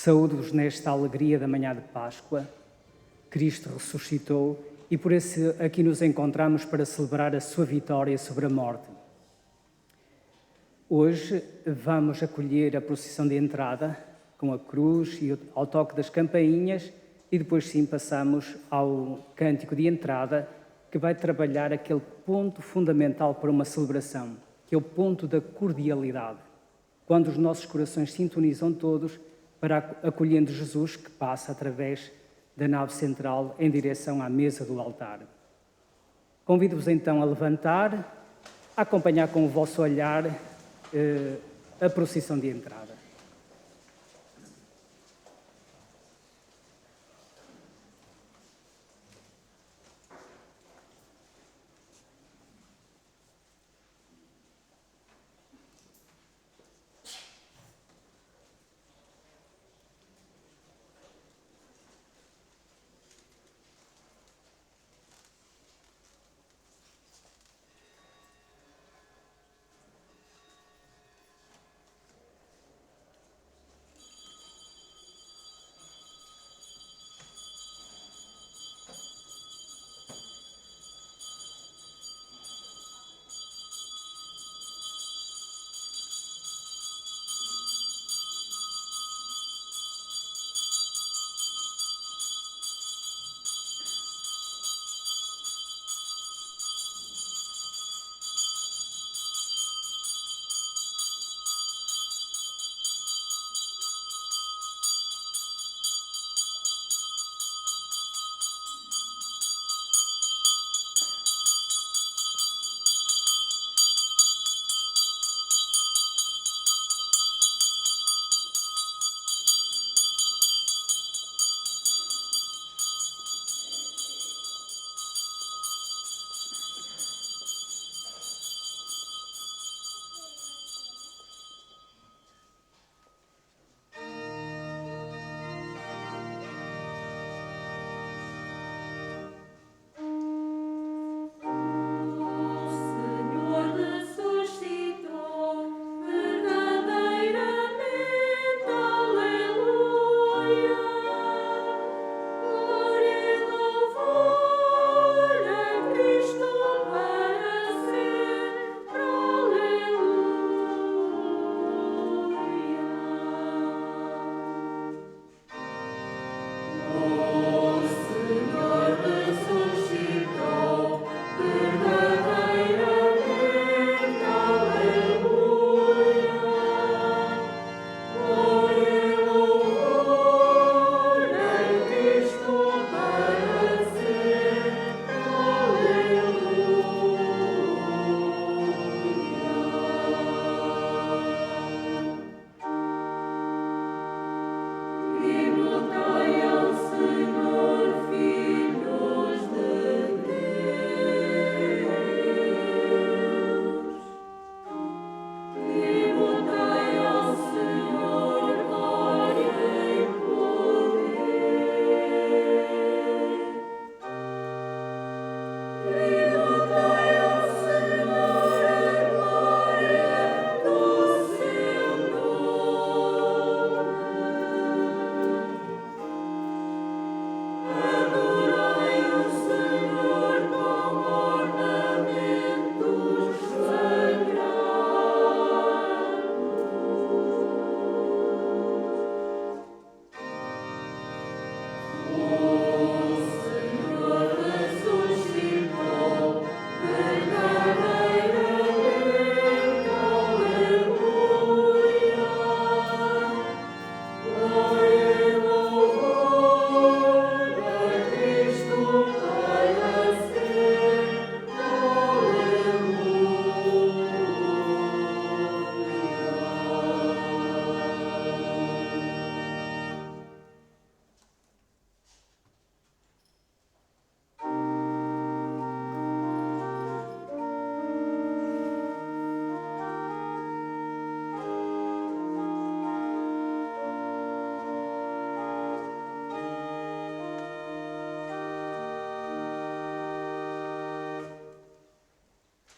Saúdo-vos nesta alegria da manhã de Páscoa. Cristo ressuscitou e por isso aqui nos encontramos para celebrar a sua vitória sobre a morte. Hoje vamos acolher a procissão de entrada com a cruz e ao toque das campainhas e depois sim passamos ao cântico de entrada que vai trabalhar aquele ponto fundamental para uma celebração, que é o ponto da cordialidade, quando os nossos corações sintonizam todos para acolhendo Jesus que passa através da nave central em direção à mesa do altar. Convido-vos então a levantar, a acompanhar com o vosso olhar a procissão de entrada.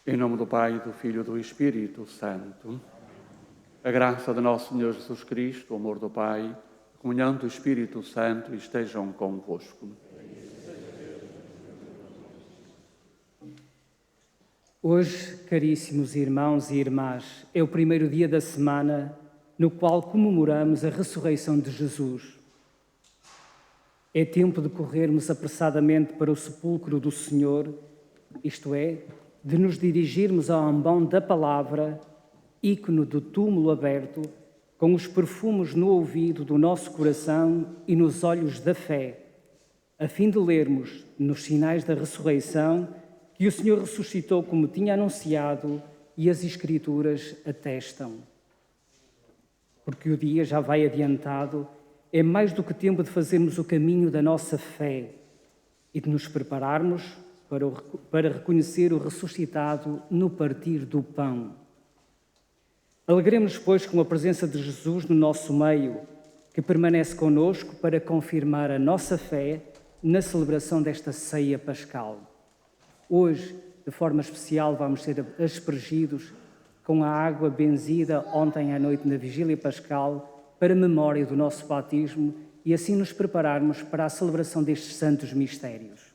Em nome do Pai, do Filho e do Espírito Santo, a graça de nosso Senhor Jesus Cristo, o amor do Pai, a comunhão do Espírito Santo estejam convosco. Hoje, caríssimos irmãos e irmãs, é o primeiro dia da semana no qual comemoramos a ressurreição de Jesus. É tempo de corrermos apressadamente para o sepulcro do Senhor, isto é, de nos dirigirmos ao ambão da palavra, ícone do túmulo aberto, com os perfumes no ouvido do nosso coração e nos olhos da fé, a fim de lermos, nos sinais da ressurreição, que o Senhor ressuscitou como tinha anunciado e as Escrituras atestam. Porque o dia já vai adiantado, é mais do que tempo de fazermos o caminho da nossa fé e de nos prepararmos para reconhecer o ressuscitado no partir do pão. Alegremos-nos, pois, com a presença de Jesus no nosso meio, que permanece conosco para confirmar a nossa fé na celebração desta ceia pascal. Hoje, de forma especial, vamos ser aspergidos com a água benzida ontem à noite na Vigília Pascal para a memória do nosso batismo e assim nos prepararmos para a celebração destes santos mistérios.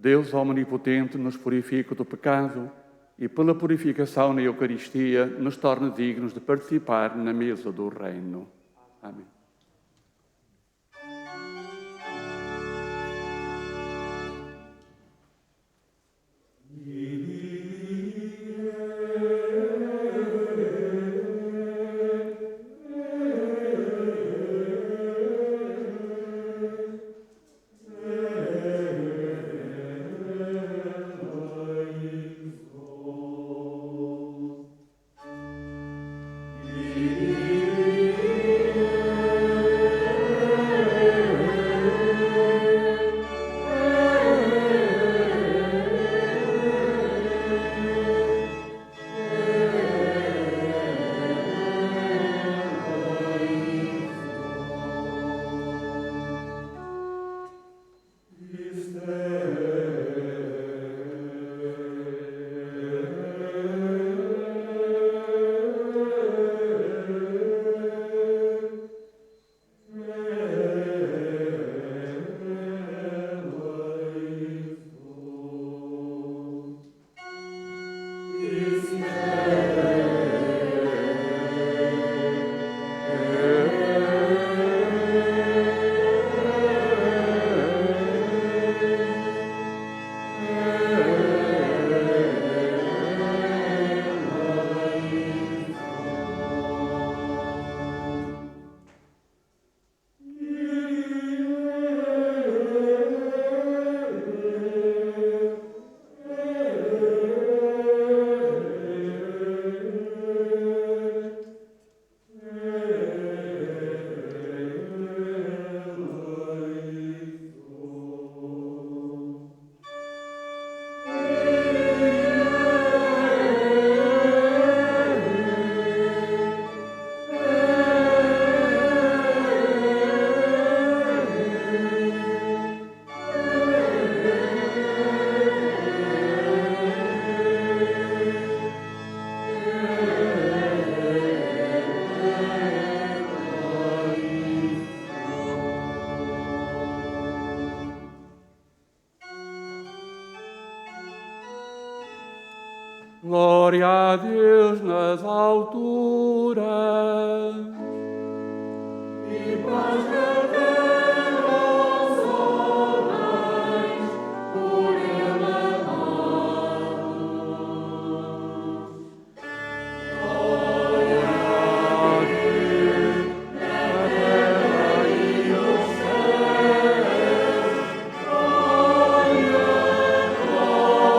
Deus omnipotente nos purifica do pecado e, pela purificação na Eucaristia, nos torna dignos de participar na mesa do Reino. Amém. Kyrie, Glória a Deus nas alturas. E paz na terra aos homens, por Ele amados. Glória a Deus na terra e nos céus. Glória, glória a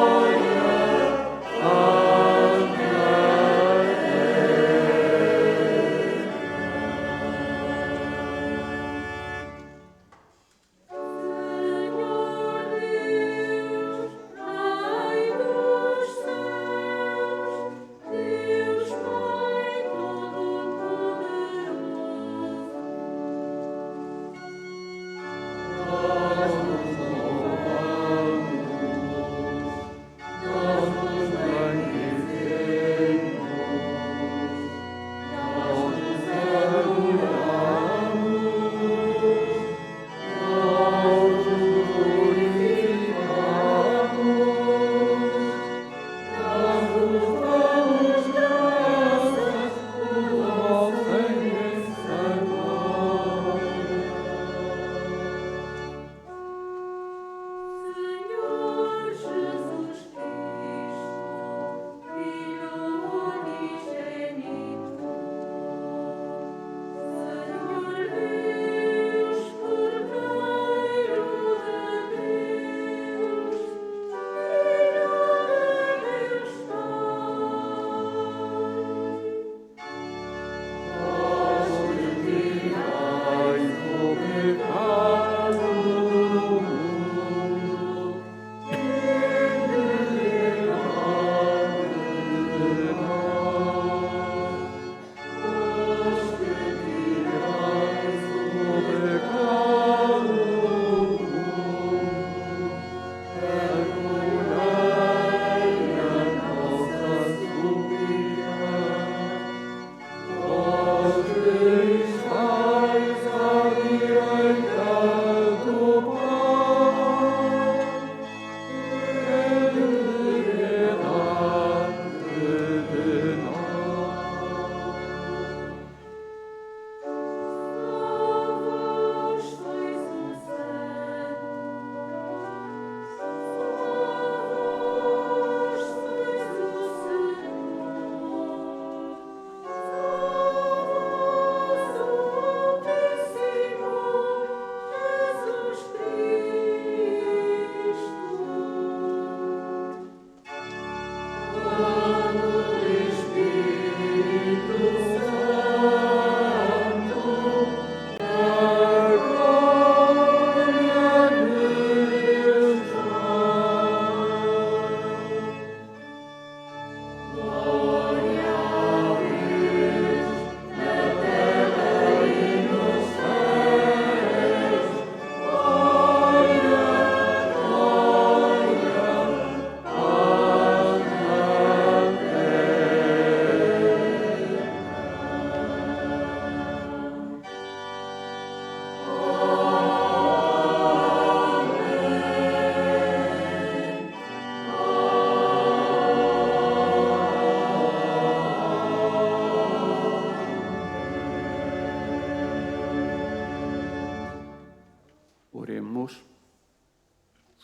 Oremos.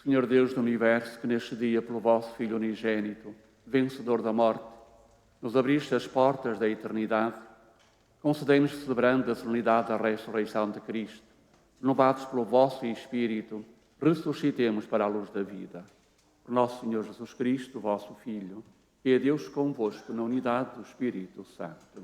Senhor Deus do Universo, que neste dia, pelo vosso Filho unigênito, vencedor da morte, nos abriste as portas da eternidade, concedei-nos, celebrando a solenidade da ressurreição de Cristo, renovados pelo vosso Espírito, ressuscitemos para a luz da vida. Por nosso Senhor Jesus Cristo, vosso Filho, que é Deus convosco na unidade do Espírito Santo.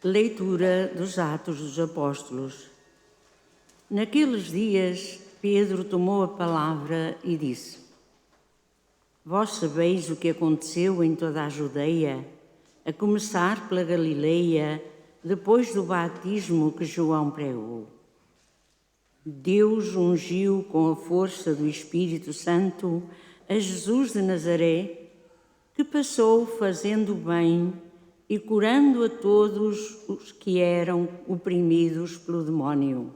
Leitura dos Atos dos Apóstolos. Naqueles dias, Pedro tomou a palavra e disse: Vós sabeis o que aconteceu em toda a Judeia, a começar pela Galileia, depois do batismo que João pregou. Deus ungiu com a força do Espírito Santo a Jesus de Nazaré, que passou fazendo bem e curando a todos os que eram oprimidos pelo demónio,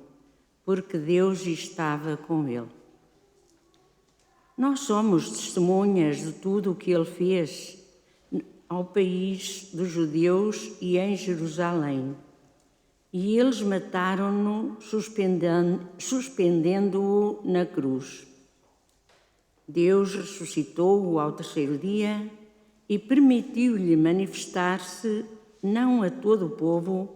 porque Deus estava com ele. Nós somos testemunhas de tudo o que ele fez ao país dos judeus e em Jerusalém. E eles mataram-no, suspendendo-o na cruz. Deus ressuscitou-o ao terceiro dia e permitiu-lhe manifestar-se não a todo o povo,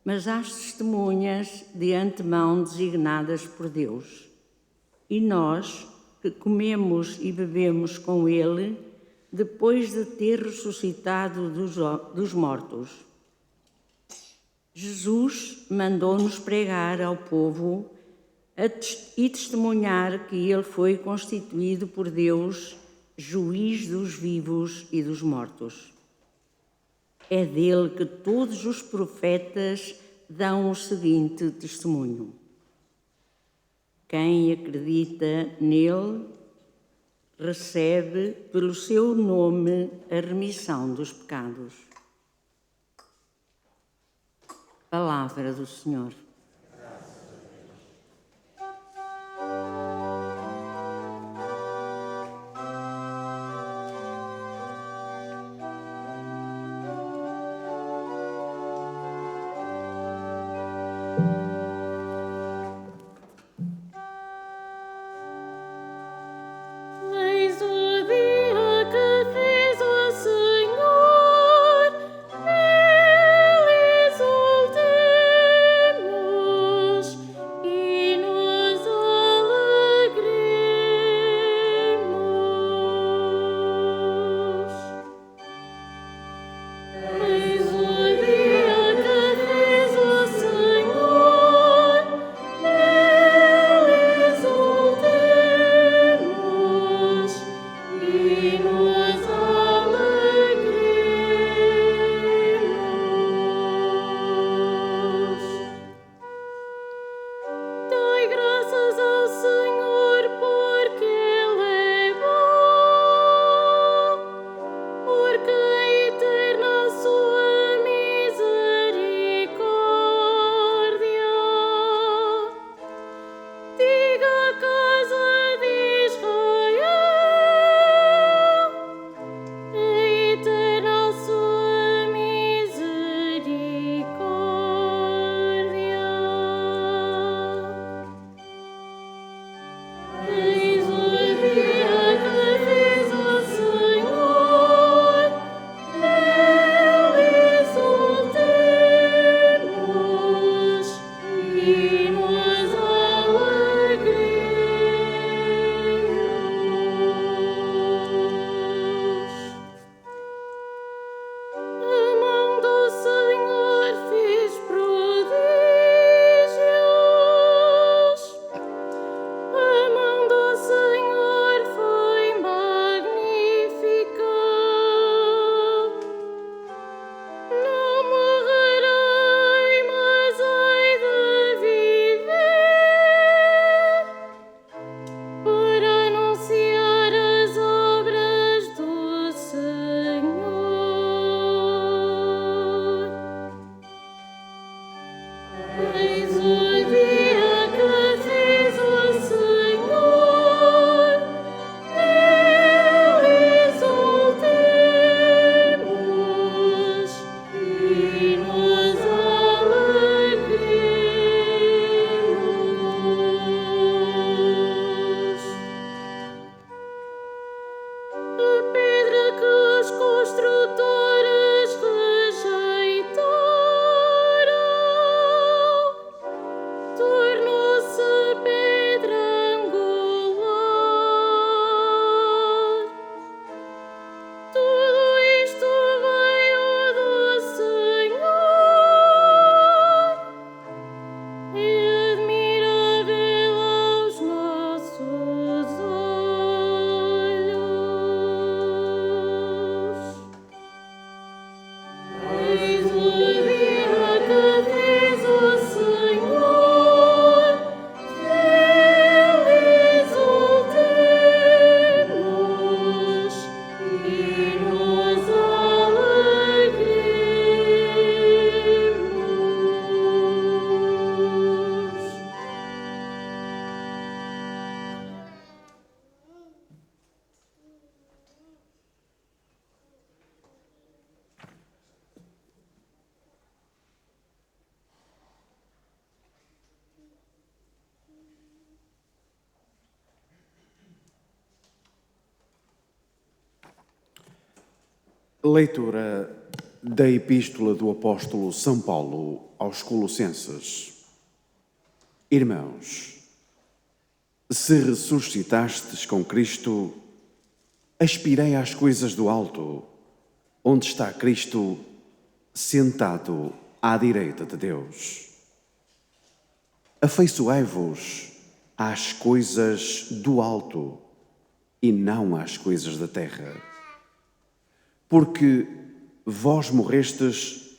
mas às testemunhas de antemão designadas por Deus. E nós, que comemos e bebemos com ele, depois de ter ressuscitado dos mortos. Jesus mandou-nos pregar ao povo e testemunhar que ele foi constituído por Deus juiz dos vivos e dos mortos. É dele que todos os profetas dão o seguinte testemunho: quem acredita nele recebe pelo seu nome a remissão dos pecados. Palavra do Senhor. Porque a eterna sua Leitura da Epístola do Apóstolo São Paulo aos Colossenses. Irmãos, se ressuscitastes com Cristo, aspirei às coisas do alto, onde está Cristo sentado à direita de Deus. Afeiçoai-vos às coisas do alto e não às coisas da terra. Porque vós morrestes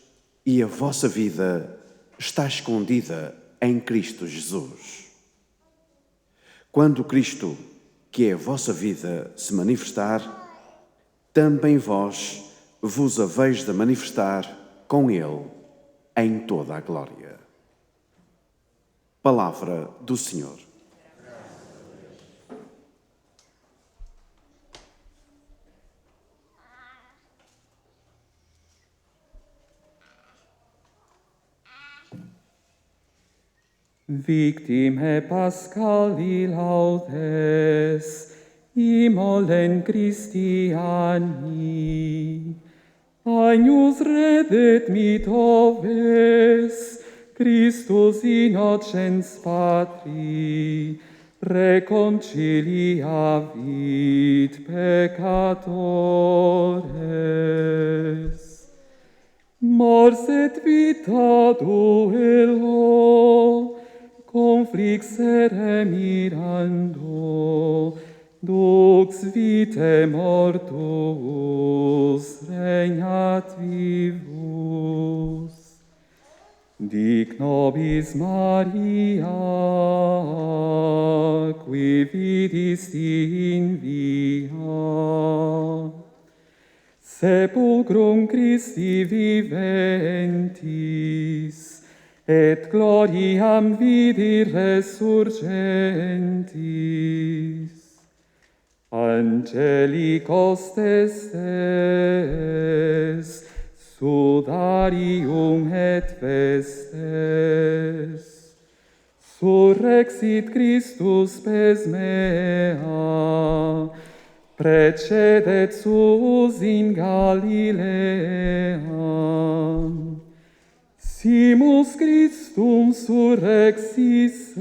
e a vossa vida está escondida em Cristo Jesus. Quando Cristo, que é a vossa vida, se manifestar, também vós vos haveis de manifestar com Ele em toda a glória. Palavra do Senhor. Victimae Paschali laudes, immolem Christiani, agnus redet mitoves, Christus innocens Patri, reconciliavit peccatores. Mors et vita duello, conflixere mirando, dux vitae mortuus regnat vivus. Dic nobis Maria, qui vidisti in via, sepulcrum Christi viventis, et gloriam vidi resurgentis. Angelicos testes, sudarium et vestes, surrexit Christus spes mea, precedet suus in Galilea. Simus Christum surrexisse,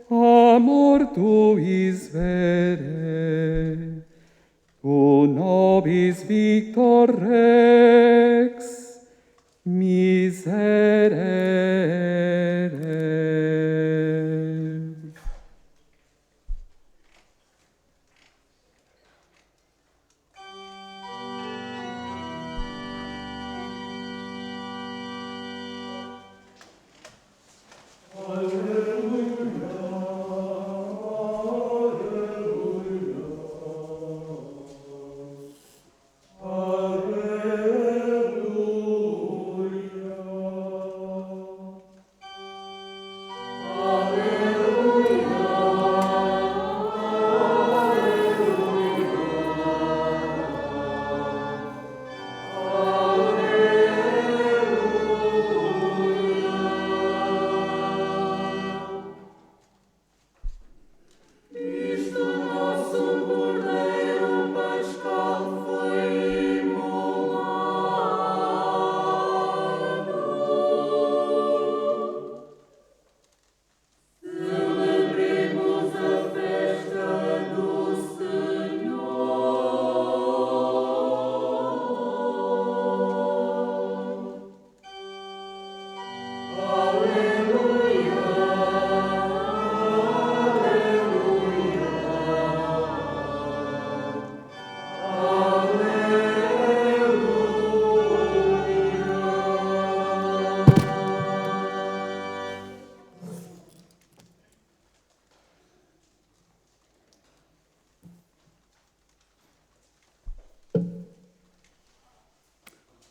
a mortuis vere, tu nobis victor rex miserere.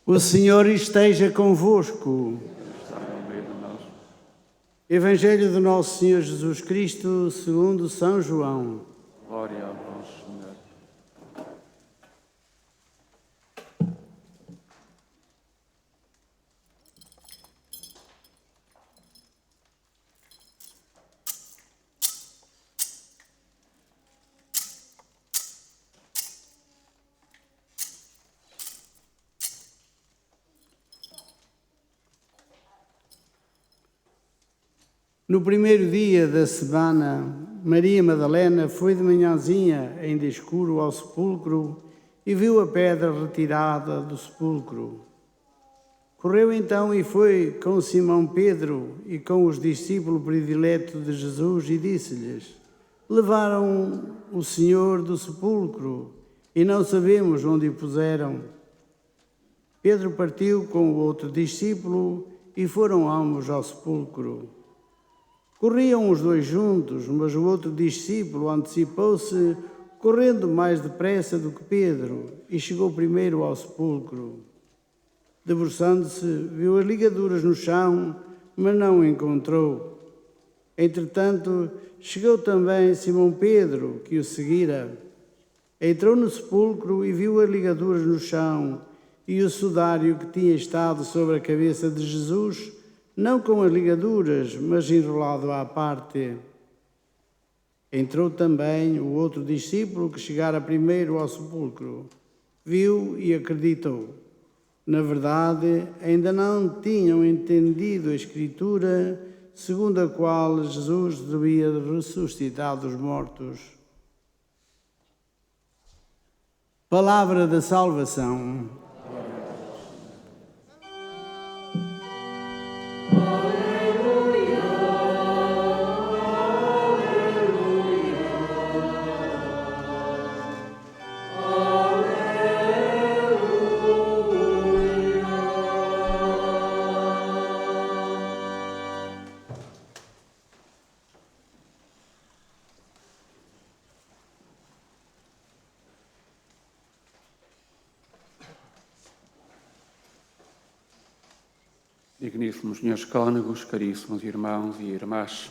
O Senhor esteja convosco. Está no meio de nós. Evangelho do nosso Senhor Jesus Cristo, segundo São João. Glória a vós, Senhor. No primeiro dia da semana, Maria Madalena foi de manhãzinha, ainda escuro, ao sepulcro e viu a pedra retirada do sepulcro. Correu então e foi com Simão Pedro e com os discípulos prediletos de Jesus e disse-lhes: levaram o Senhor do sepulcro e não sabemos onde o puseram. Pedro partiu com o outro discípulo e foram ambos ao sepulcro. Corriam os dois juntos, mas o outro discípulo antecipou-se, correndo mais depressa do que Pedro, e chegou primeiro ao sepulcro. Debruçando-se, viu as ligaduras no chão, mas não encontrou. Entretanto, chegou também Simão Pedro, que o seguira. Entrou no sepulcro e viu as ligaduras no chão e o sudário que tinha estado sobre a cabeça de Jesus, não com as ligaduras, mas enrolado à parte. Entrou também o outro discípulo que chegara primeiro ao sepulcro. Viu e acreditou. Na verdade, ainda não tinham entendido a Escritura, segundo a qual Jesus devia ressuscitar dos mortos. Palavra da salvação. Digníssimos senhores cônegos, caríssimos irmãos e irmãs,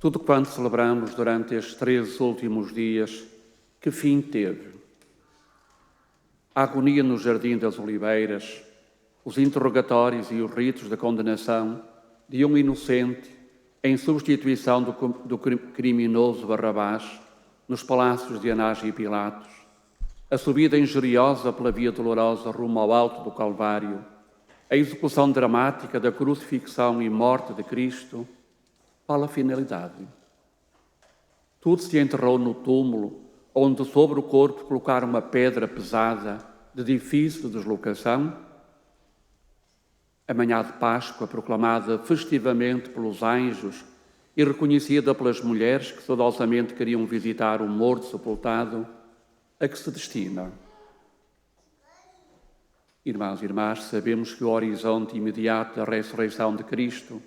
tudo quanto celebramos durante estes 3 últimos dias, que fim teve? A agonia no Jardim das Oliveiras, os interrogatórios e os ritos de condenação de um inocente em substituição do criminoso Barrabás nos palácios de Anás e Pilatos, a subida injuriosa pela via dolorosa rumo ao alto do Calvário, a execução dramática da crucifixão e morte de Cristo, qual a finalidade? Tudo se enterrou no túmulo, onde sobre o corpo colocaram uma pedra pesada de difícil deslocação? A manhã de Páscoa, proclamada festivamente pelos anjos e reconhecida pelas mulheres que saudosamente queriam visitar o morto sepultado, a que se destina? Irmãos e irmãs, sabemos que o horizonte imediato da ressurreição de Cristo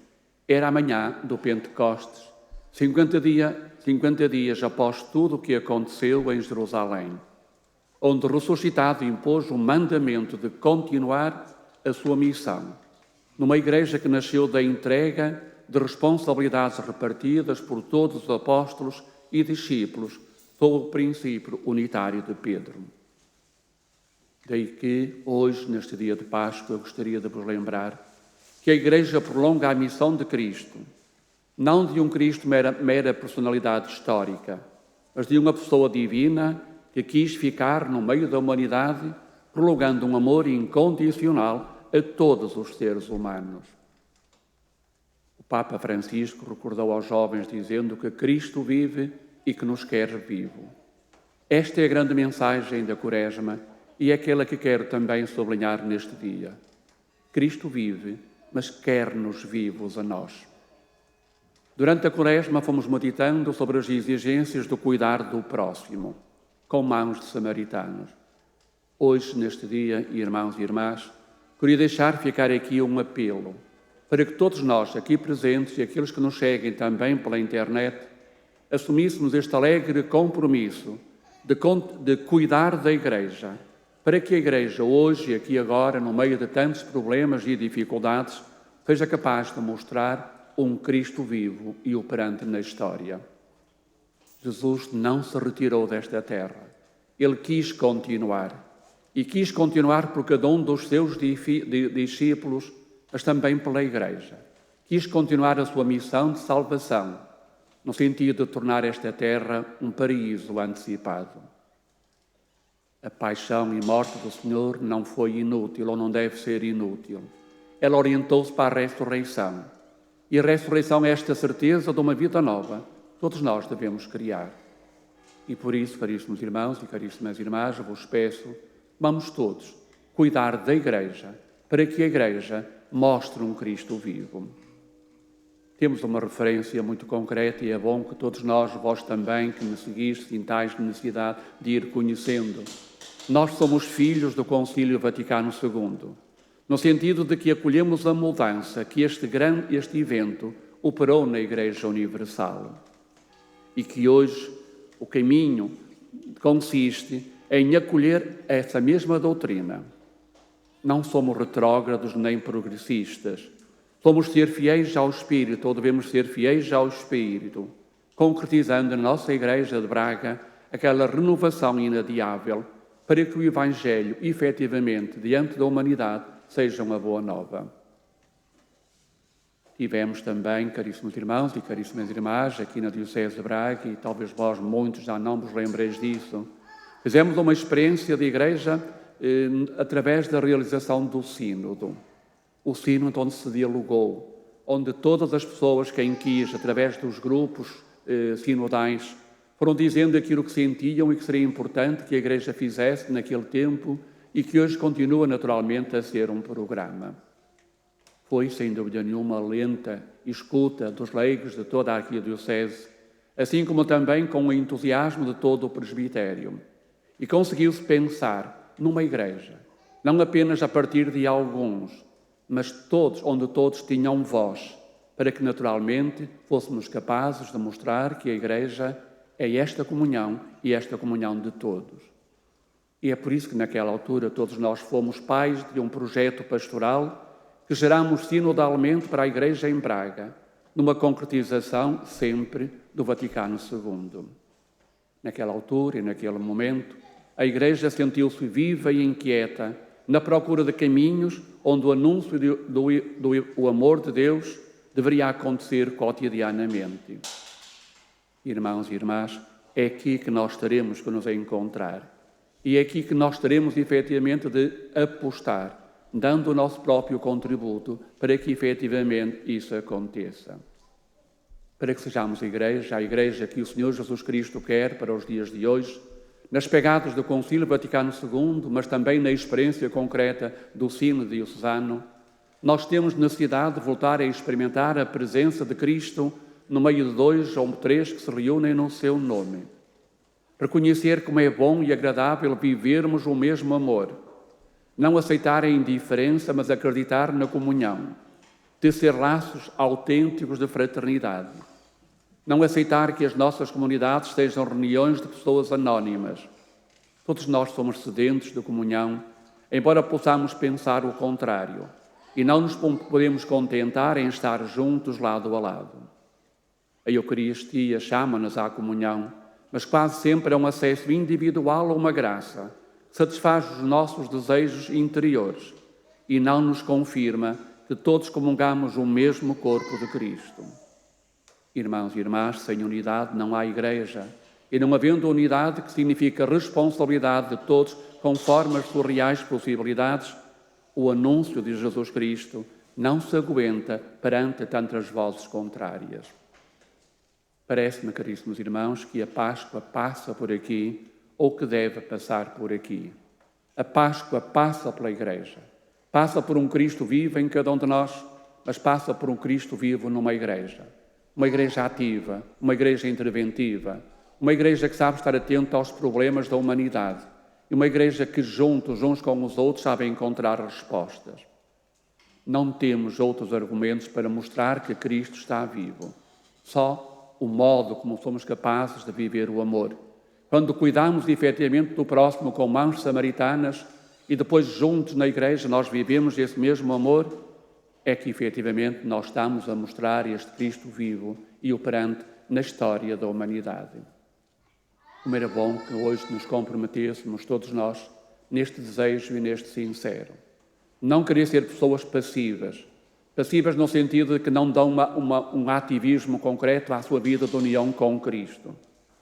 era a manhã do Pentecostes, 50 dias após tudo o que aconteceu em Jerusalém, onde o ressuscitado impôs o mandamento de continuar a sua missão, numa igreja que nasceu da entrega de responsabilidades repartidas por todos os apóstolos e discípulos, sob o princípio unitário de Pedro. Daí que, hoje, neste dia de Páscoa, eu gostaria de vos lembrar que a Igreja prolonga a missão de Cristo, não de um Cristo mera personalidade histórica, mas de uma pessoa divina que quis ficar no meio da humanidade, prolongando um amor incondicional a todos os seres humanos. O Papa Francisco recordou aos jovens dizendo que Cristo vive e que nos quer vivo. Esta é a grande mensagem da Quaresma e é aquela que quero também sublinhar neste dia. Cristo vive, mas quer-nos vivos a nós. Durante a Quaresma fomos meditando sobre as exigências do cuidar do próximo, com mãos de samaritanos. Hoje, neste dia, irmãos e irmãs, queria deixar ficar aqui um apelo para que todos nós aqui presentes e aqueles que nos seguem também pela internet assumíssemos este alegre compromisso de cuidar da Igreja, para que a Igreja hoje, aqui e agora, no meio de tantos problemas e dificuldades, seja capaz de mostrar um Cristo vivo e operante na história. Jesus não se retirou desta terra. Ele quis continuar. E quis continuar por cada um dos seus discípulos, mas também pela Igreja. Quis continuar a sua missão de salvação, no sentido de tornar esta terra um paraíso antecipado. A paixão e morte do Senhor não foi inútil ou não deve ser inútil. Ela orientou-se para a ressurreição. E a ressurreição é esta certeza de uma vida nova. Todos nós devemos criar. E por isso, caríssimos irmãos e caríssimas irmãs, eu vos peço, vamos todos cuidar da Igreja, para que a Igreja mostre um Cristo vivo. Temos uma referência muito concreta e é bom que todos nós, vós também, que me seguis, sintais necessidade de ir conhecendo. Nós somos filhos do Concílio Vaticano II, no sentido de que acolhemos a mudança que este evento operou na Igreja Universal. E que hoje o caminho consiste em acolher essa mesma doutrina. Não somos retrógrados nem progressistas. Somos ser fiéis ao Espírito, ou devemos ser fiéis ao Espírito, concretizando na nossa Igreja de Braga aquela renovação inadiável para que o Evangelho, efetivamente, diante da humanidade, seja uma boa nova. Tivemos também, caríssimos irmãos e caríssimas irmãs, aqui na Diocese de Braga, e talvez vós muitos já não vos lembreis disso, fizemos uma experiência de Igreja através da realização do Sínodo. O Sínodo onde se dialogou, onde todas as pessoas, quem quis, através dos grupos sinodais, foram dizendo aquilo que sentiam e que seria importante que a Igreja fizesse naquele tempo e que hoje continua naturalmente a ser um programa. Foi, sem dúvida nenhuma, lenta escuta dos leigos de toda a arquidiocese, assim como também com o entusiasmo de todo o presbitério. E conseguiu-se pensar numa Igreja, não apenas a partir de alguns, mas todos, onde todos tinham voz, para que naturalmente fôssemos capazes de mostrar que a Igreja é esta comunhão e esta comunhão de todos. E é por isso que naquela altura todos nós fomos pais de um projeto pastoral que geramos sinodalmente para a Igreja em Braga, numa concretização sempre do Vaticano II. Naquela altura e naquele momento, a Igreja sentiu-se viva e inquieta na procura de caminhos onde o anúncio do amor de Deus deveria acontecer cotidianamente. Irmãos e irmãs, é aqui que nós teremos que nos encontrar. E é aqui que nós teremos efetivamente de apostar, dando o nosso próprio contributo para que efetivamente isso aconteça. Para que sejamos a Igreja que o Senhor Jesus Cristo quer para os dias de hoje, nas pegadas do Concílio Vaticano II, mas também na experiência concreta do Sínodo diocesano, nós temos necessidade de voltar a experimentar a presença de Cristo no meio de 2 ou 3 que se reúnem no seu nome. Reconhecer como é bom e agradável vivermos o mesmo amor. Não aceitar a indiferença, mas acreditar na comunhão. Tecer laços autênticos de fraternidade. Não aceitar que as nossas comunidades sejam reuniões de pessoas anónimas. Todos nós somos sedentos de comunhão, embora possamos pensar o contrário, e não nos podemos contentar em estar juntos lado a lado. A Eucaristia chama-nos à comunhão, mas quase sempre é um acesso individual a uma graça, que satisfaz os nossos desejos interiores e não nos confirma que todos comungamos o mesmo corpo de Cristo. Irmãos e irmãs, sem unidade não há Igreja, e não havendo unidade, que significa responsabilidade de todos conforme as suas reais possibilidades, o anúncio de Jesus Cristo não se aguenta perante tantas vozes contrárias. Parece-me, caríssimos irmãos, que a Páscoa passa por aqui, ou que deve passar por aqui. A Páscoa passa pela Igreja, passa por um Cristo vivo em cada um de nós, mas passa por um Cristo vivo numa Igreja. Uma Igreja ativa, uma Igreja interventiva, uma Igreja que sabe estar atenta aos problemas da humanidade e uma Igreja que juntos, uns com os outros, sabe encontrar respostas. Não temos outros argumentos para mostrar que Cristo está vivo. Só o modo como somos capazes de viver o amor. Quando cuidamos efetivamente do próximo com mãos samaritanas e depois juntos na Igreja nós vivemos esse mesmo amor, é que efetivamente nós estamos a mostrar este Cristo vivo e operante na história da humanidade. Como era bom que hoje nos comprometêssemos todos nós neste desejo e neste sincero. Não querer ser pessoas passivas no sentido de que não dão um ativismo concreto à sua vida de união com Cristo,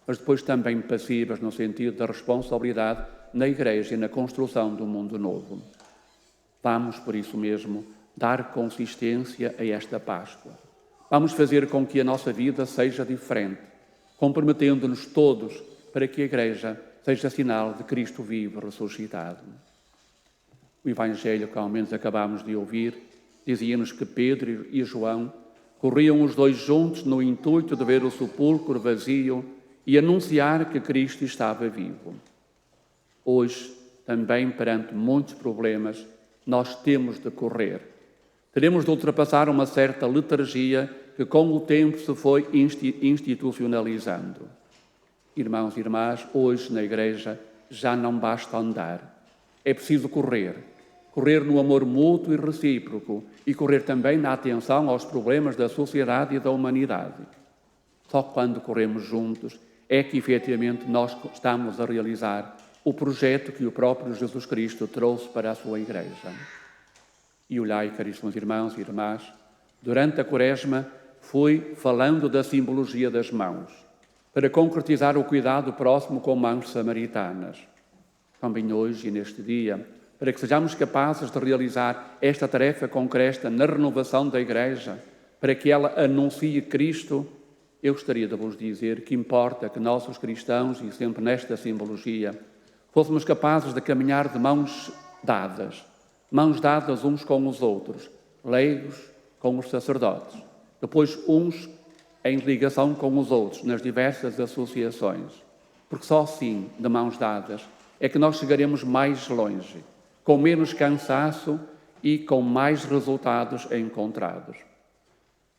mas depois também passivas no sentido da responsabilidade na Igreja e na construção do mundo novo. Vamos, por isso mesmo, dar consistência a esta Páscoa. Vamos fazer com que a nossa vida seja diferente, comprometendo-nos todos para que a Igreja seja sinal de Cristo vivo ressuscitado. O Evangelho que ao menos acabamos de ouvir dizia-nos que Pedro e João corriam os dois juntos no intuito de ver o sepulcro vazio e anunciar que Cristo estava vivo. Hoje, também perante muitos problemas, nós temos de correr. Teremos de ultrapassar uma certa letargia que com o tempo se foi institucionalizando. Irmãos e irmãs, hoje na Igreja já não basta andar. É preciso correr. Correr no amor mútuo e recíproco e correr também na atenção aos problemas da sociedade e da humanidade. Só quando corremos juntos é que efetivamente nós estamos a realizar o projeto que o próprio Jesus Cristo trouxe para a sua Igreja. E olhai, caríssimos irmãos e irmãs, durante a Quaresma fui falando da simbologia das mãos, para concretizar o cuidado próximo com mãos samaritanas. Também hoje e neste dia, para que sejamos capazes de realizar esta tarefa concreta na renovação da Igreja, para que ela anuncie Cristo, eu gostaria de vos dizer que importa que nós, os cristãos, e sempre nesta simbologia, fôssemos capazes de caminhar de mãos dadas uns com os outros, leigos com os sacerdotes, depois uns em ligação com os outros, nas diversas associações, porque só assim, de mãos dadas, é que nós chegaremos mais longe, com menos cansaço e com mais resultados encontrados.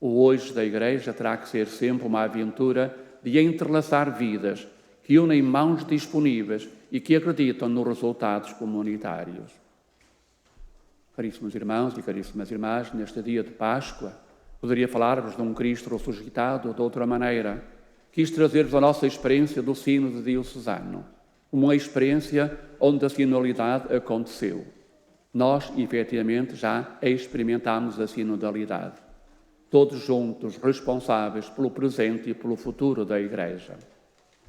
O hoje da Igreja terá que ser sempre uma aventura de entrelaçar vidas que unem mãos disponíveis e que acreditam nos resultados comunitários. Caríssimos irmãos e caríssimas irmãs, neste dia de Páscoa, poderia falar-vos de um Cristo ressuscitado de outra maneira. Quis trazer-vos a nossa experiência do Sínodo diocesano, uma experiência onde a sinodalidade aconteceu. Nós, efetivamente, já experimentámos a sinodalidade. Todos juntos, responsáveis pelo presente e pelo futuro da Igreja.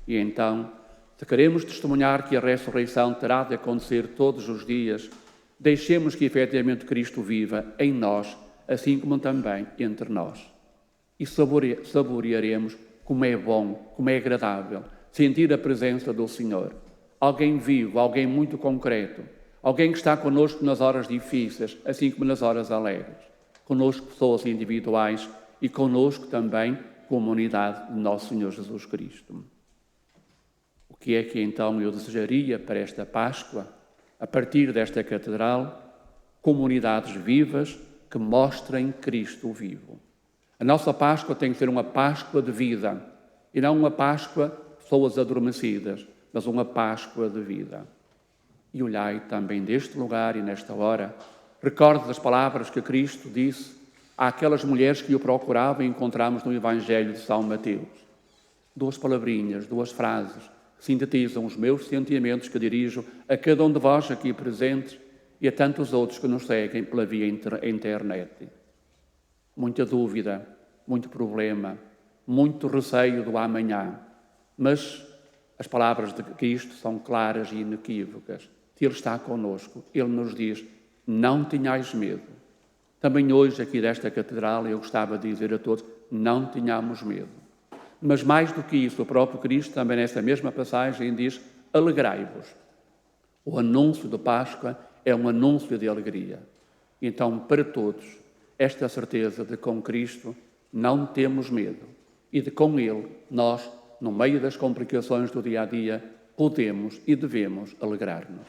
E então, se queremos testemunhar que a ressurreição terá de acontecer todos os dias, deixemos que efetivamente Cristo viva em nós, assim como também entre nós. E saborearemos como é bom, como é agradável sentir a presença do Senhor. Alguém vivo, alguém muito concreto, alguém que está conosco nas horas difíceis, assim como nas horas alegres. Conosco pessoas individuais e conosco também comunidade de nosso Senhor Jesus Cristo. O que é que então eu desejaria para esta Páscoa? A partir desta catedral, comunidades vivas que mostrem Cristo vivo. A nossa Páscoa tem que ser uma Páscoa de vida e não uma Páscoa de pessoas adormecidas, mas uma Páscoa de vida. E olhai também deste lugar e nesta hora, recorde das palavras que Cristo disse àquelas mulheres que o procuravam e encontramos no Evangelho de São Mateus. 2 palavrinhas, 2 frases, sintetizam os meus sentimentos que dirijo a cada um de vós aqui presentes e a tantos outros que nos seguem pela via internet. Muita dúvida, muito problema, muito receio do amanhã, mas as palavras de Cristo são claras e inequívocas. Se Ele está conosco, Ele nos diz, não tenhais medo. Também hoje aqui desta catedral eu gostava de dizer a todos, não tenhamos medo. Mas mais do que isso, o próprio Cristo também nessa mesma passagem diz, alegrai-vos. O anúncio de Páscoa é um anúncio de alegria. Então, para todos, esta certeza de com Cristo não temos medo e de com Ele, nós, no meio das complicações do dia-a-dia, podemos e devemos alegrar-nos.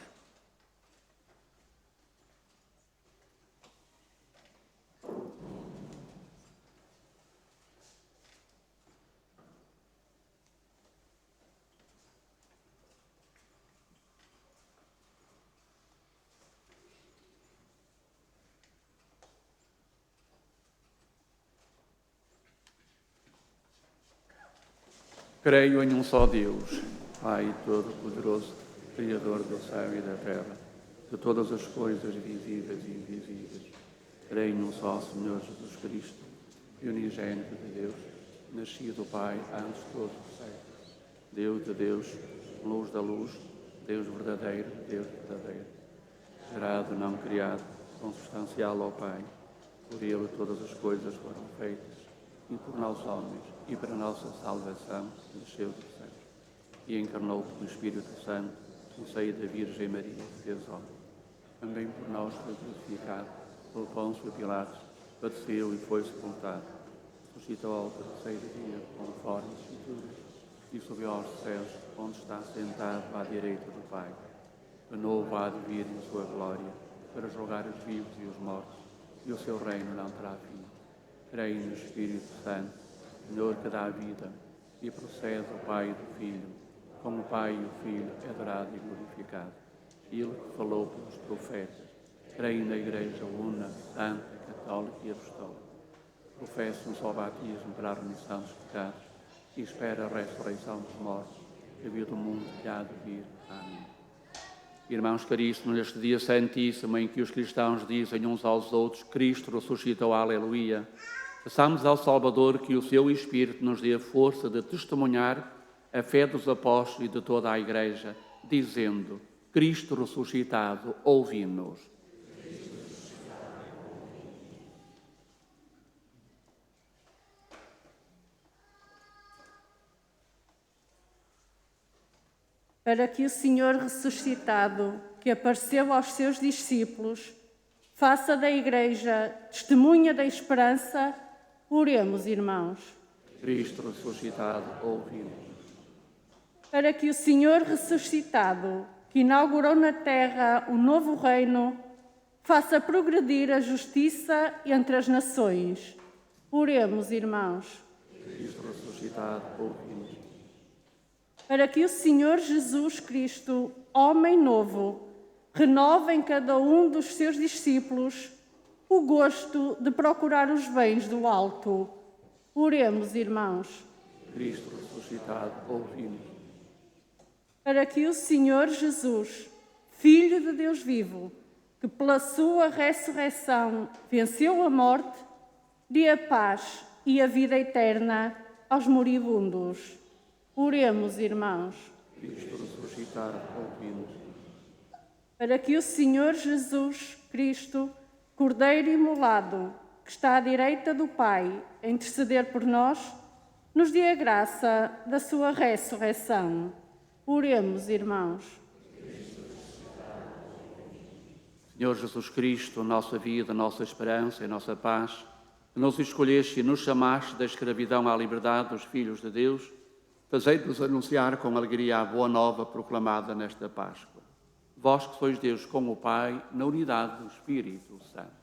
Creio em um só Deus, Pai Todo-Poderoso, Criador do céu e da terra, de todas as coisas visíveis e invisíveis. Creio num só Senhor Jesus Cristo, unigênito de Deus, nascido do Pai antes de todos os séculos. Deus de Deus, luz da luz, Deus verdadeiro, Deus verdadeiro. Gerado, não criado, consubstancial ao Pai. Por Ele todas as coisas foram feitas. e por nós homens, e para a nossa salvação, desceu do céu. E encarnou pelo Espírito Santo, no seio da Virgem Maria, que fez homem. Também por nós foi crucificado, pelo Pôncio Pilatos, padeceu e foi sepultado. Ressuscitou ao terceiro dia, conforme a Escritura, e subiu aos céus, onde está sentado à direita do Pai. De novo há de vir em sua glória, para julgar os vivos e os mortos, e o seu reino não terá fim. Creio no Espírito Santo, Senhor que dá a vida, e procede do Pai e do Filho, como o Pai e o Filho é adorado e glorificado. Ele que falou pelos profetas. Creio na Igreja una, santa, católica e apostólica. Professo um só batismo para a remissão dos pecados e espero a ressurreição dos mortos, e a vida do mundo que há de vir. Amém. Irmãos caríssimos, neste dia santíssimo em que os cristãos dizem uns aos outros: Cristo ressuscitou, aleluia, peçamos ao Salvador que o seu Espírito nos dê a força de testemunhar a fé dos apóstolos e de toda a Igreja, dizendo: Cristo ressuscitado, ouvi-nos. Para que o Senhor ressuscitado, que apareceu aos seus discípulos, faça da Igreja testemunha da esperança, oremos, irmãos. Cristo ressuscitado, ouvi-nos. Para que o Senhor ressuscitado, que inaugurou na terra o novo reino, faça progredir a justiça entre as nações. Oremos, irmãos. Cristo ressuscitado, ouvi-nos. Para que o Senhor Jesus Cristo, homem novo, renove em cada um dos seus discípulos o gosto de procurar os bens do alto. Oremos, irmãos. Cristo ressuscitado, ouvi-nos. Para que o Senhor Jesus, Filho de Deus vivo, que pela sua ressurreição venceu a morte, dê a paz e a vida eterna aos moribundos. Oremos, irmãos. Cristo ressuscitado, ouvi-nos. Para que o Senhor Jesus Cristo, Cordeiro imolado, que está à direita do Pai, a interceder por nós, nos dê a graça da sua ressurreição. Oremos, irmãos. Senhor Jesus Cristo, nossa vida, nossa esperança e nossa paz, que nos escolheste e nos chamaste da escravidão à liberdade dos filhos de Deus, fazei-nos anunciar com alegria a boa nova proclamada nesta Páscoa. Vós que sois Deus com o Pai, na unidade do Espírito Santo.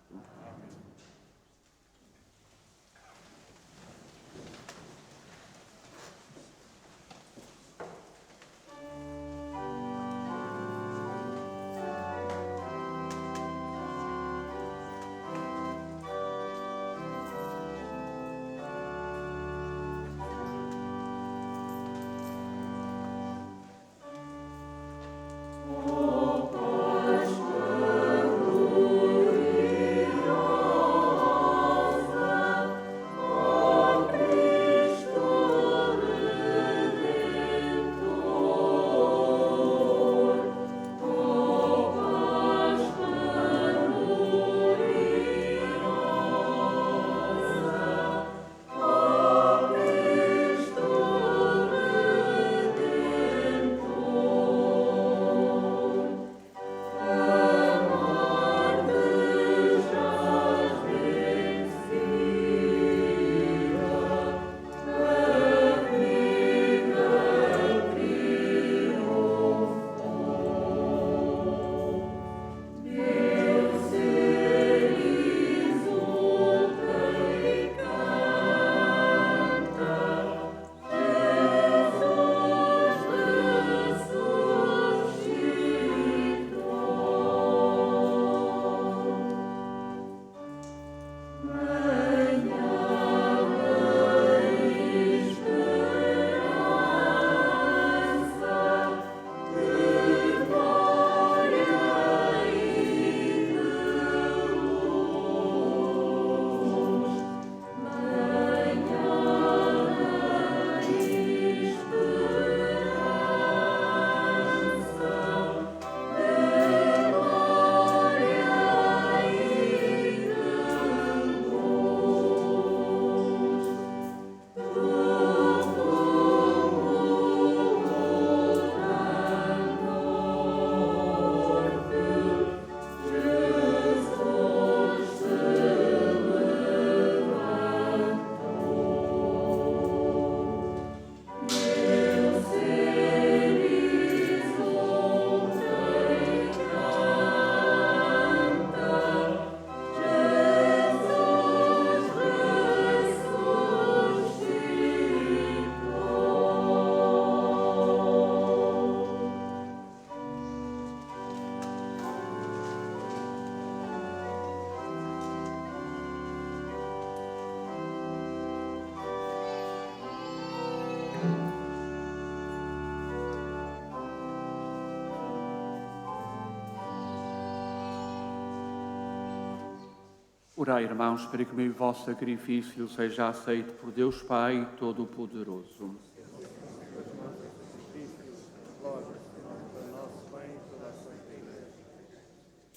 Orai, irmãos, para que o meu vosso sacrifício seja aceito por Deus Pai Todo-Poderoso.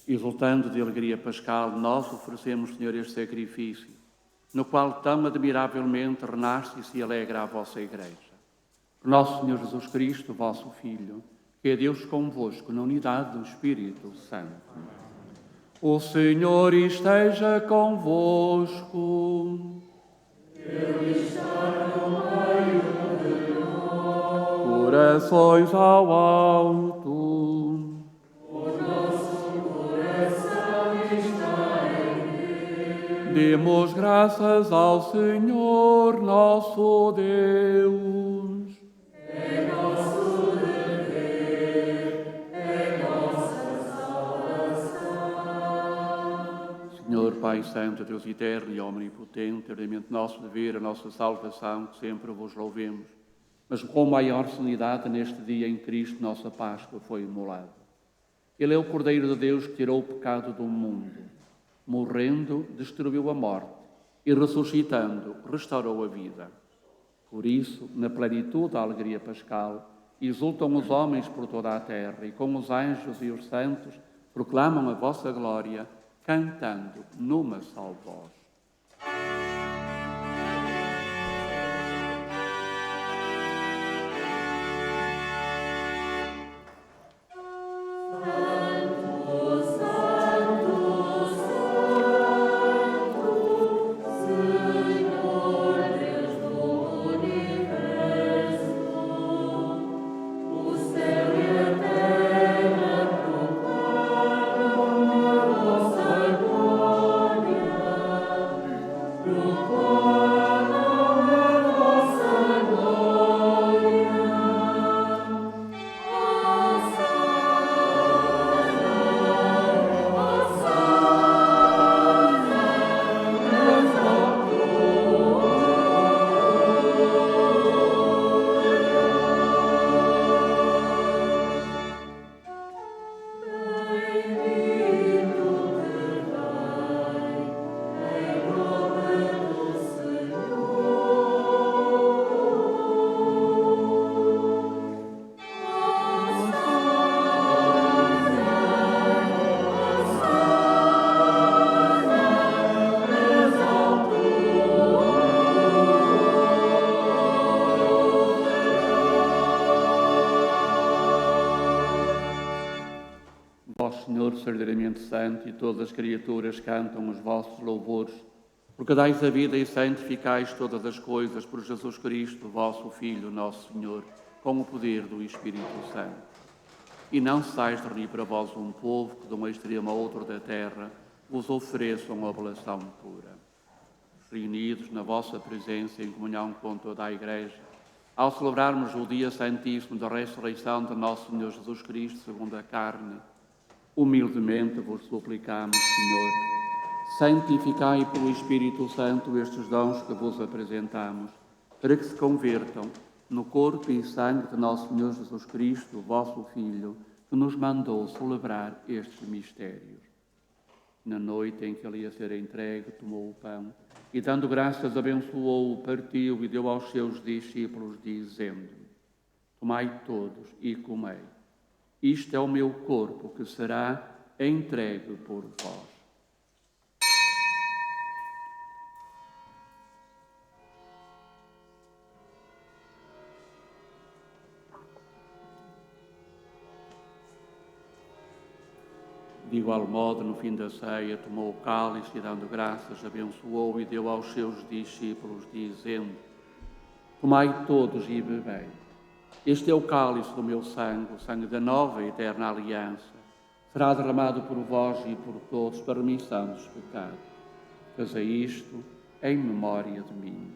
Exultando de alegria pascal, nós oferecemos, Senhor, este sacrifício, no qual tão admiravelmente renasce e se alegra a vossa Igreja. Por nosso Senhor Jesus Cristo, vosso Filho, que é Deus convosco, na unidade do Espírito Santo. O Senhor esteja convosco. Ele está no meio de nós. Corações ao alto. O nosso coração está em Deus. Demos graças ao Senhor nosso Deus. Senhor, Pai Santo, Deus eterno e omnipotente, realmente nosso dever, a nossa salvação, que sempre vos louvemos, mas com maior solenidade neste dia em Cristo, nossa Páscoa foi imolada. Ele é o Cordeiro de Deus que tirou o pecado do mundo, morrendo, destruiu a morte e ressuscitando, restaurou a vida. Por isso, na plenitude da alegria pascal, exultam os homens por toda a terra e com os anjos e os santos proclamam a vossa glória, cantando numa só voz. Senhor, verdadeiramente santo, e todas as criaturas cantam os vossos louvores, porque dais a vida e santificais todas as coisas por Jesus Cristo, vosso Filho, nosso Senhor, com o poder do Espírito Santo. E não cessais de reunir para vós um povo que de um extremo a outro da terra vos ofereçam oblação pura. Reunidos na vossa presença em comunhão com toda a Igreja, ao celebrarmos o dia santíssimo da ressurreição de nosso Senhor Jesus Cristo, segundo a carne, humildemente vos suplicamos, Senhor, santificai pelo Espírito Santo estes dons que vos apresentamos, para que se convertam no corpo e sangue de nosso Senhor Jesus Cristo, vosso Filho, que nos mandou celebrar estes mistérios. Na noite em que ele ia ser entregue, tomou o pão e, dando graças, abençoou-o, partiu e deu aos seus discípulos, dizendo: Tomai todos e comei. Isto é o meu corpo que será entregue por vós. De igual modo, no fim da ceia, tomou o cálice e, dando graças, abençoou e deu aos seus discípulos, dizendo: Tomai todos e bebei. Este é o cálice do meu sangue, o sangue da nova e eterna aliança. Será derramado por vós e por todos para a remissão dos pecados. Fazei isto em memória de mim.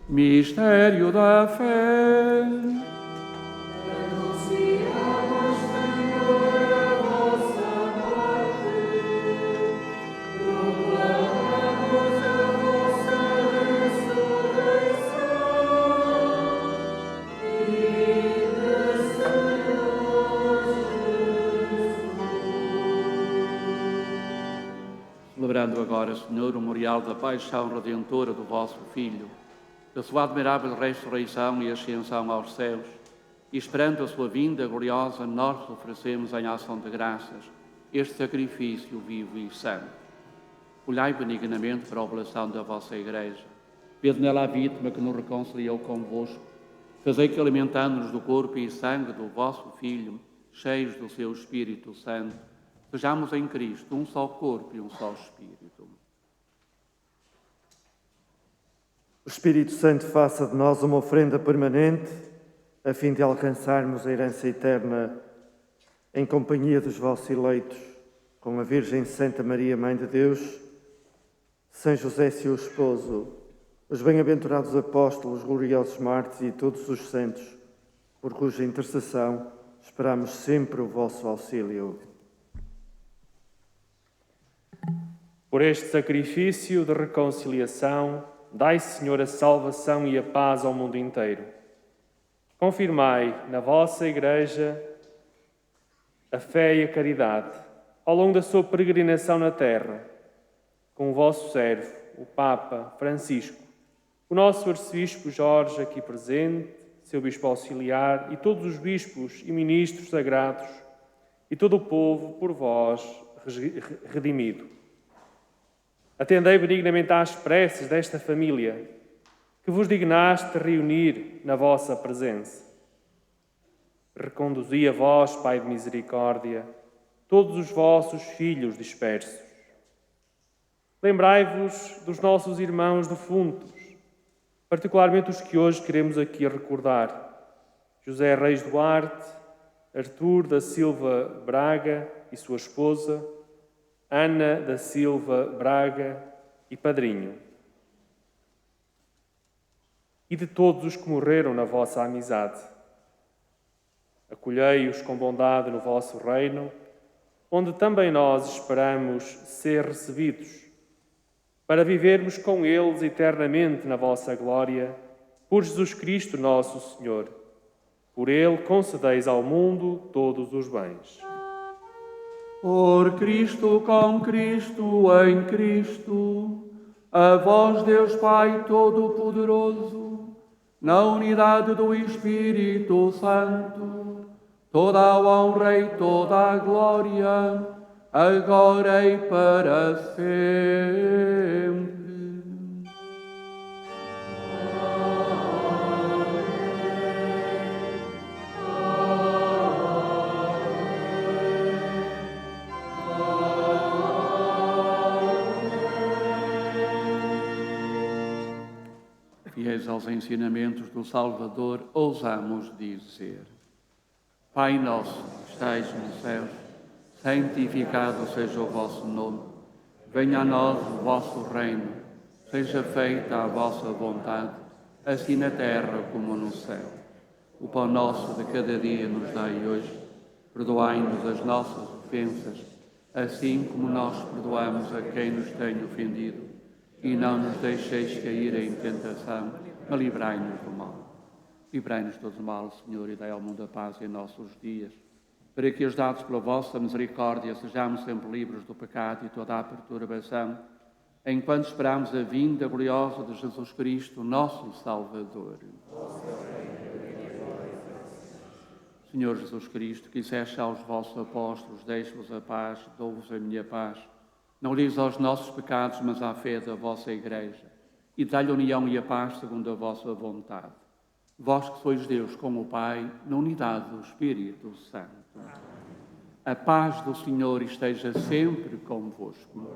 Mistério da fé. Anunciamos, Senhor, a vossa morte, proclamamos a vossa ressurreição. agora, Senhor, o memorial da paixão redentora do vosso Filho, da sua admirável ressurreição e ascensão aos céus, e esperando a sua vinda gloriosa, nós oferecemos em ação de graças este sacrifício vivo e santo. Olhai benignamente para a oblação da vossa Igreja, vede nela a vítima que nos reconciliou convosco, fazei que, alimentando-nos do corpo e sangue do vosso Filho, cheios do seu Espírito Santo, sejamos em Cristo um só corpo e um só Espírito. O Espírito Santo faça de nós uma oferenda permanente, a fim de alcançarmos a herança eterna em companhia dos vossos eleitos, com a Virgem Santa Maria, Mãe de Deus, São José, seu esposo, os bem-aventurados apóstolos, gloriosos mártires e todos os santos, por cuja intercessão esperamos sempre o vosso auxílio. Por este sacrifício de reconciliação, dai, Senhor, a salvação e a paz ao mundo inteiro. Confirmai na vossa Igreja a fé e a caridade, ao longo da sua peregrinação na terra, com o vosso servo, o Papa Francisco, o nosso arcebispo Jorge, aqui presente, seu bispo auxiliar, e todos os bispos e ministros sagrados, e todo o povo por vós redimido. Atendei benignamente às preces desta família, que vos dignaste reunir na vossa presença. Reconduzi a vós, Pai de misericórdia, todos os vossos filhos dispersos. Lembrai-vos dos nossos irmãos defuntos, particularmente os que hoje queremos aqui recordar: José Reis Duarte, Artur da Silva Braga e sua esposa, Ana da Silva Braga e padrinho, e de todos os que morreram na vossa amizade. Acolhei-os com bondade no vosso reino, onde também nós esperamos ser recebidos, para vivermos com eles eternamente na vossa glória, por Jesus Cristo nosso Senhor. Por Ele concedeis ao mundo todos os bens. Por Cristo, com Cristo, em Cristo, a vós, Deus Pai Todo-Poderoso, na unidade do Espírito Santo, toda a honra e toda a glória, agora e para sempre. Fiéis aos ensinamentos do Salvador, ousamos dizer: Pai nosso, que estais nos céus, santificado seja o vosso nome. Venha a nós o vosso reino. Seja feita a vossa vontade, assim na terra como no céu. O pão nosso de cada dia nos dai hoje. Perdoai-nos as nossas ofensas, assim como nós perdoamos a quem nos tem ofendido. E não nos deixeis cair em tentação, mas livrai-nos do mal. Livrai-nos todo o mal, Senhor, e dai ao mundo a paz em nossos dias, para que, ajudados pela vossa misericórdia, sejamos sempre livres do pecado e toda a perturbação, enquanto esperamos a vinda gloriosa de Jesus Cristo, nosso Salvador. Senhor Jesus Cristo, que disseste aos vossos apóstolos: deixo-vos a paz, dou-vos a minha paz. Não lhes aos nossos pecados, mas à fé da vossa Igreja, e dai-lhe a união e a paz segundo a vossa vontade. Vós que sois Deus com o Pai, na unidade do Espírito Santo. A paz do Senhor esteja sempre convosco.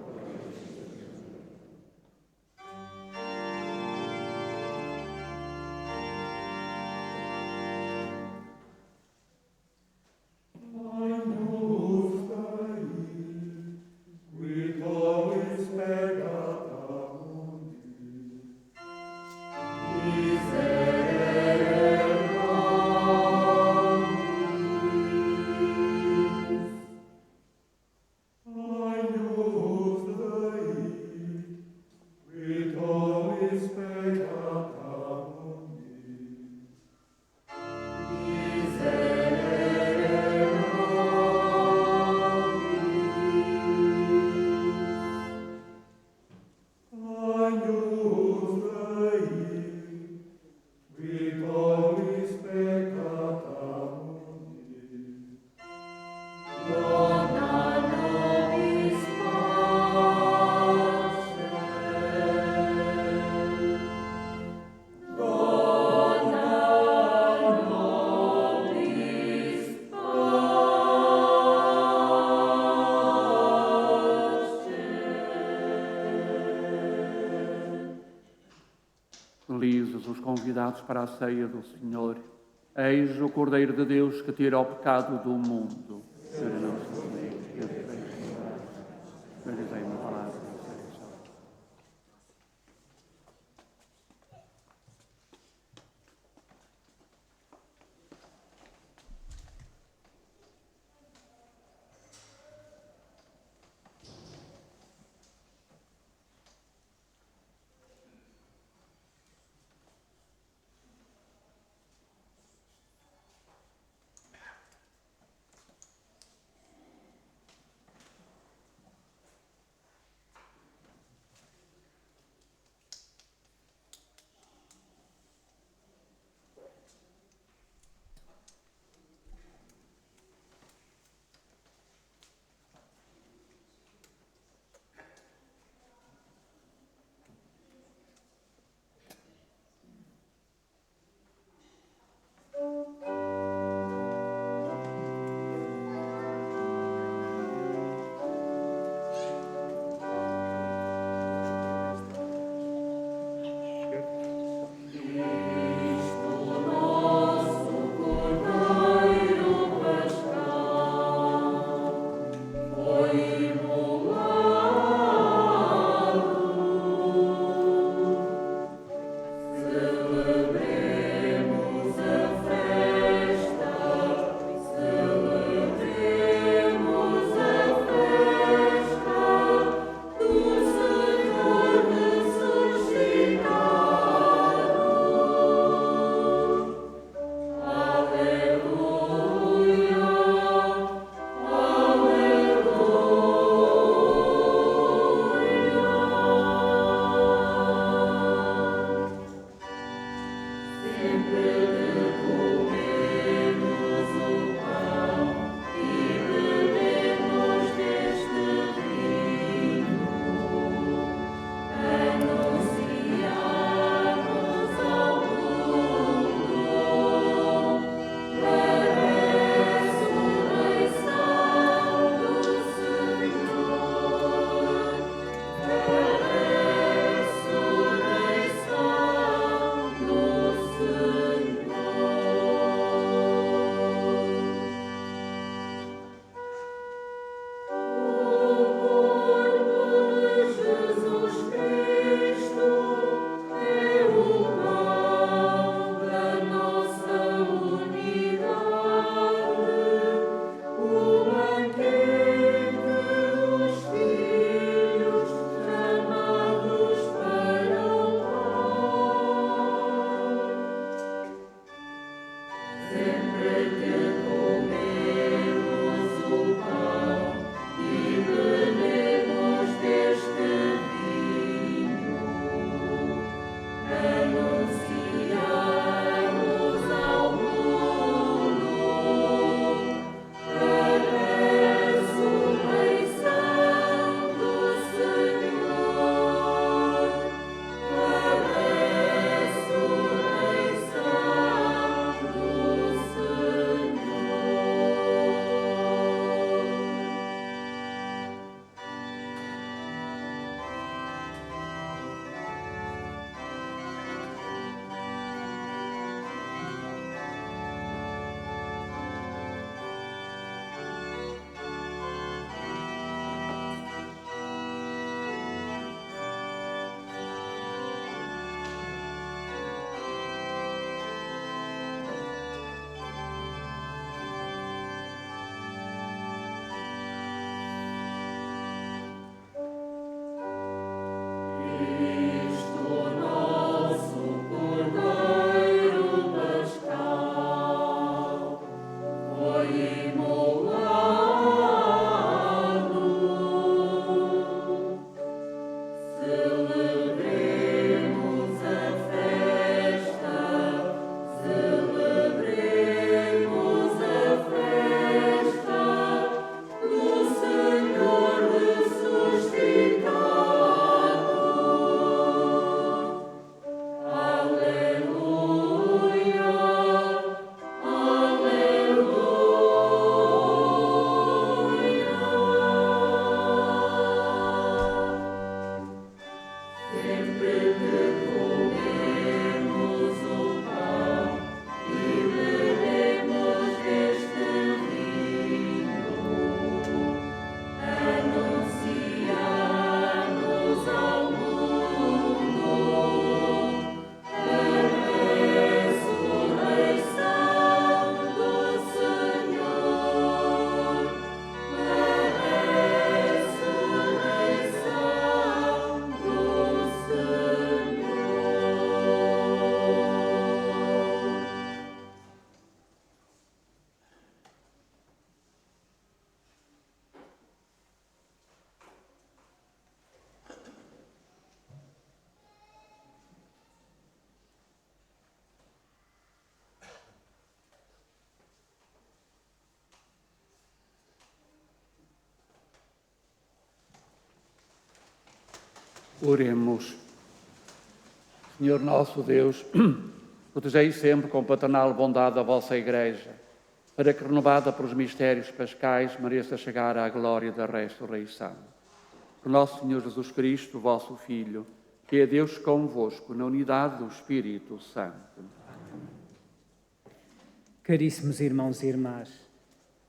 Felizes os convidados para a ceia do Senhor. Eis o Cordeiro de Deus que tira o pecado do mundo. Senhor, não se comigo, eu te deixo dizei uma palavra. Senhor. Oremos. Senhor nosso Deus, protegei sempre com paternal bondade a vossa Igreja, para que, renovada pelos mistérios pascais, mereça chegar à glória da ressurreição. Por nosso Senhor Jesus Cristo, vosso Filho, que é Deus convosco, na unidade do Espírito Santo. Caríssimos irmãos e irmãs,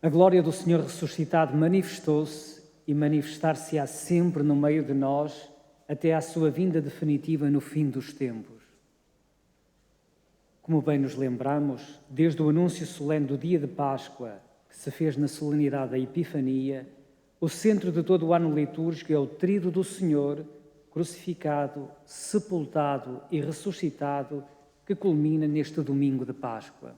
a glória do Senhor ressuscitado manifestou-se e manifestar-se-á sempre no meio de nós, até à sua vinda definitiva no fim dos tempos. Como bem nos lembramos, desde o anúncio solene do dia de Páscoa, que se fez na solenidade da Epifania, o centro de todo o ano litúrgico é o trido do Senhor, crucificado, sepultado e ressuscitado, que culmina neste domingo de Páscoa.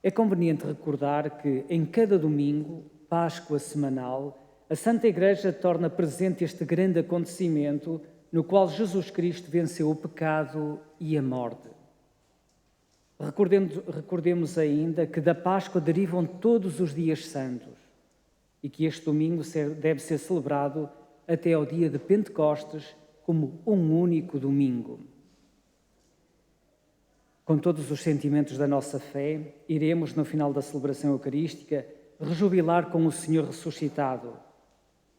É conveniente recordar que, em cada domingo, Páscoa semanal, a Santa Igreja torna presente este grande acontecimento no qual Jesus Cristo venceu o pecado e a morte. Recordemos ainda que da Páscoa derivam todos os dias santos e que este domingo deve ser celebrado até ao dia de Pentecostes como um único domingo. Com todos os sentimentos da nossa fé, iremos, no final da celebração eucarística, rejubilar com o Senhor ressuscitado,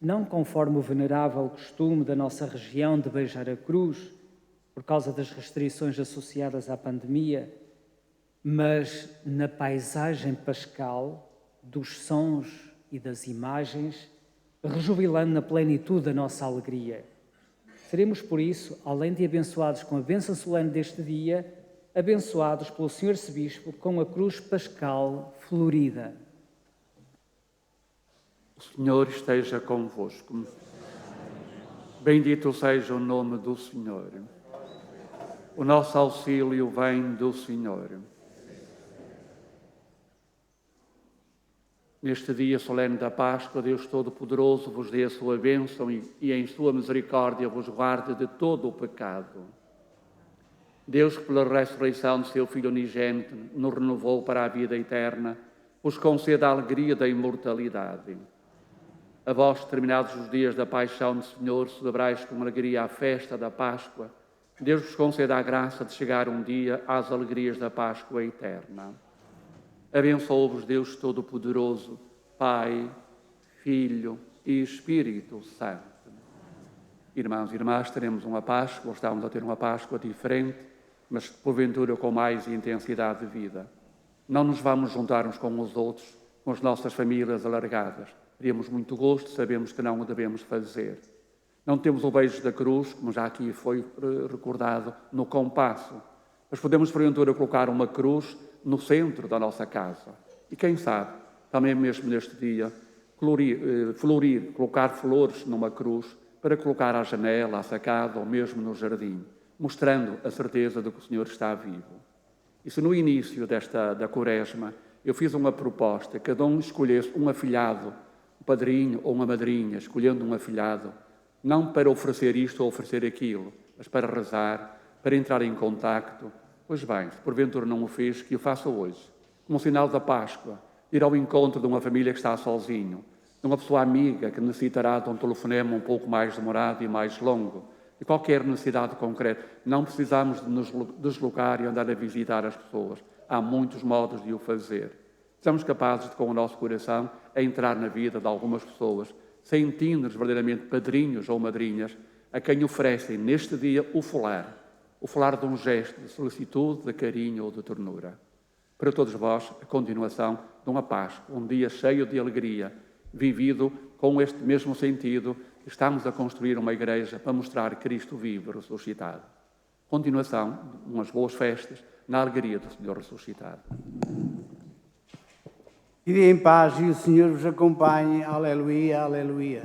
não conforme o venerável costume da nossa região de beijar a cruz, por causa das restrições associadas à pandemia, mas na paisagem pascal dos sons e das imagens, rejubilando na plenitude da nossa alegria. Seremos, por isso, além de abençoados com a bênção solene deste dia, abençoados pelo Senhor Arcebispo com a cruz pascal florida. O Senhor esteja convosco. Bendito seja o nome do Senhor. O nosso auxílio vem do Senhor. Neste dia solene da Páscoa, Deus Todo-Poderoso vos dê a sua bênção e em sua misericórdia vos guarde de todo o pecado. Deus, que pela ressurreição de seu Filho unigênito nos renovou para a vida eterna, vos conceda a alegria da imortalidade. A vós, terminados os dias da paixão do Senhor, celebrais com alegria a festa da Páscoa. Deus vos conceda a graça de chegar um dia às alegrias da Páscoa eterna. Abençoe-vos Deus Todo-Poderoso, Pai, Filho e Espírito Santo. Irmãos e irmãs, teremos uma Páscoa, ou estamos a ter uma Páscoa diferente, mas porventura com mais intensidade de vida. Não nos vamos juntar uns com os outros, com as nossas famílias alargadas. Teríamos muito gosto, sabemos que não o devemos fazer. Não temos o beijo da cruz, como já aqui foi recordado, no compasso. Mas podemos, porventura, colocar uma cruz no centro da nossa casa. E quem sabe, também mesmo neste dia, florir, colocar flores numa cruz para colocar à janela, à sacada ou mesmo no jardim, mostrando a certeza de que o Senhor está vivo. E se no início da Quaresma eu fiz uma proposta, cada um escolhesse um afilhado, um padrinho ou uma madrinha, escolhendo um afilhado, não para oferecer isto ou oferecer aquilo, mas para rezar, para entrar em contacto. Pois bem, se porventura não o fez, que o faça hoje, como um sinal da Páscoa, ir ao encontro de uma família que está sozinho, de uma pessoa amiga que necessitará de um telefonema um pouco mais demorado e mais longo, de qualquer necessidade concreta. Não precisamos de nos deslocar e andar a visitar as pessoas. Há muitos modos de o fazer. Sejamos capazes de, com o nosso coração, a entrar na vida de algumas pessoas, sentindo-nos verdadeiramente padrinhos ou madrinhas, a quem oferecem neste dia o falar de um gesto de solicitude, de carinho ou de ternura. Para todos vós, a continuação de uma Páscoa, um dia cheio de alegria, vivido com este mesmo sentido, estamos a construir uma igreja para mostrar Cristo vivo, ressuscitado. Continuação de umas boas festas, na alegria do Senhor ressuscitado. Ide em paz e o Senhor vos acompanhe. Aleluia, aleluia.